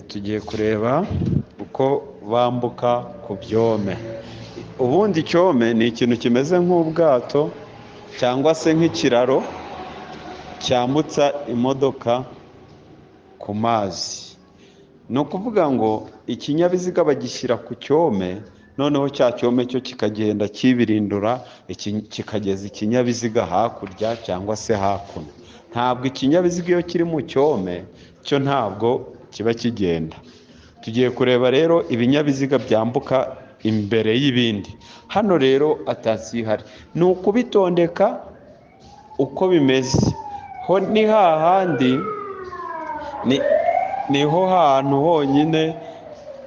Tugiye kureba uko bambuka ku byome. Ubundi icyome ni ikintu kimeze nk'ubwato cyangwa se nk'ikiraro cyambutsa imodoka ku mazi. Ni ukuvuga ngo ikinyabiziga bagishyira ku cyome, noneho cya cyome cyo kikagenda kibirindura kikageza ikinyabiziga hakurya cyangwa se hakuno. Ntabwo ikinyabiziga iyo kiri mu cyome cyo ntabwo kiba kigenda. Tugiye kureba rero ibinyabiziga byambuka imbere y'ibindi. Hano rero atasiyo ihari, ni ukubitondeka uko bimeze. Ho ni hahandi, niho hantu honyine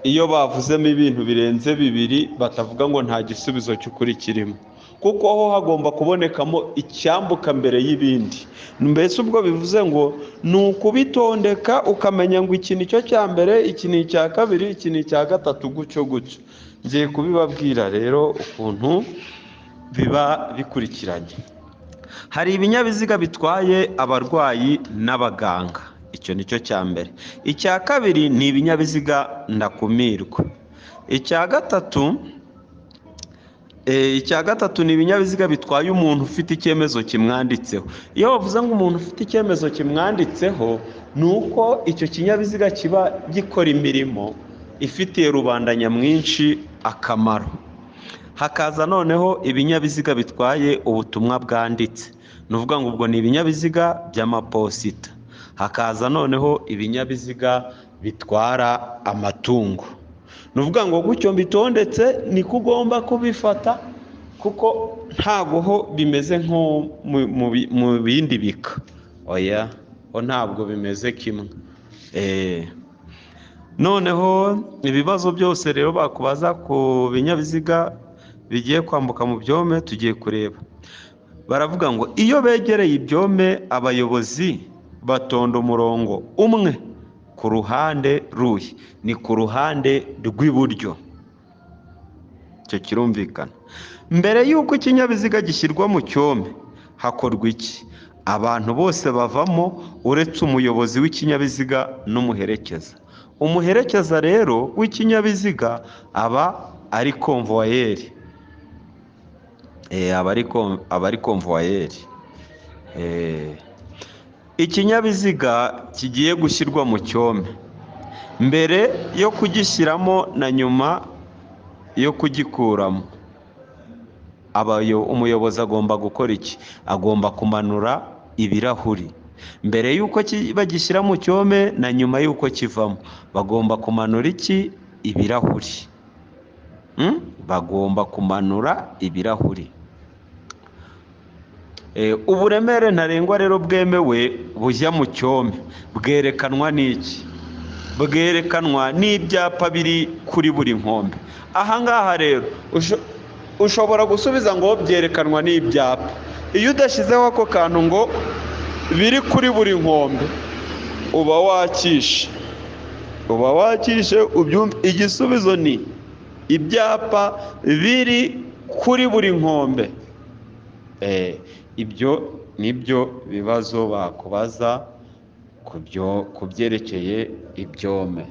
iyo bavuzemo ibintu birenze bibiri batavuga ngo nta gisubizo cy'ukuri kirimo, kuko ho hagomba kubonekamo icyambuka mbere y'ibindi. Mbese ubwo bivuze ngo ni ukubitondeka ukamenya ngo iki ni cyo cya mbere, iki ni icya kabiri, iki ni icya gatatu, gutyo gutyo. Ngiye kubibabwira rero ukuntu biba bikurikiranye. Hari ibinyabiziga bitwaye abarwayi n'abaganga, icyo ni cyo cya mbere. Icya kabiri ni ibinyabiziga ndakumirwa. Icya gatatu ni ibinyabiziga bitwaye umuntu ufite icyemezo kimwanditseho. Iyo bavuze ngo umuntu ufite icyemezo kimwanditseho, ni uko icyo kinyabiziga kiba gikora imirimo ifitiye rubanda nyamwinshi akamaro. Hakaza noneho ibinyabiziga bitwaye ubutumwa bwanditse, ni ukuvuga ngo ubwo ni ibinyabiziga by'amaposita. Hakaza noneho ibinyabiziga bitwara amatungo. Ni ukuvuga ngo gutyo mbitondetse niko ugomba kubifata, kuko ntabwo ho bimeze nko mu bindi bika. Oya, ho ntabwo bimeze kimwe. Noneho ibibazo byose rero bakubaza ku binyabiziga bigiye kwambuka mu byome tugiye kureba. Baravuga ngo iyo begereye ibyome, abayobozi batonda umurongo umwe ku ruhande ruhe, ni ku ruhande rw'iburyo. Icyo kirumvikana. Mbere y'uko ikinyabiziga gishyirwa mu cyome hakorwa iki? Abantu bose bavamo uretse umuyobozi w'ikinyabiziga n'umuherekeza. Umuherekeza rero w'ikinyabiziga aba ari konvoyeri. Aba ari konvoyeri. Ikinyabiziga kigiye gushyirwa mu cyome, mbere yo kugishyiramo na nyuma yo kugikuramo, umuyobozi agomba gukora iki? Agomba kumanura ibirahuri. Mbere y'uko bagishyira mu cyome na nyuma y'uko kivamo, bagomba kumanura iki? Ibirahuri. Bagomba kumanura ibirahuri. Uburemere ntarengwa rero bwemewe bujya mu cyome bwerekanwa n'iki? Bwerekanwa n'ibyapa biri kuri buri nkombe. Aha ngaha rero ushobora gusubiza ngo byerekanwa n'ibyapa. Iyo udashyizeho ako kantu ngo biri kuri buri nkombe, uba wakishe ubyumve. Igisubizo ni ibyapa biri kuri buri nkombe. Ibyo nibyo bibazo bakubaza ku byerekeye ibyome.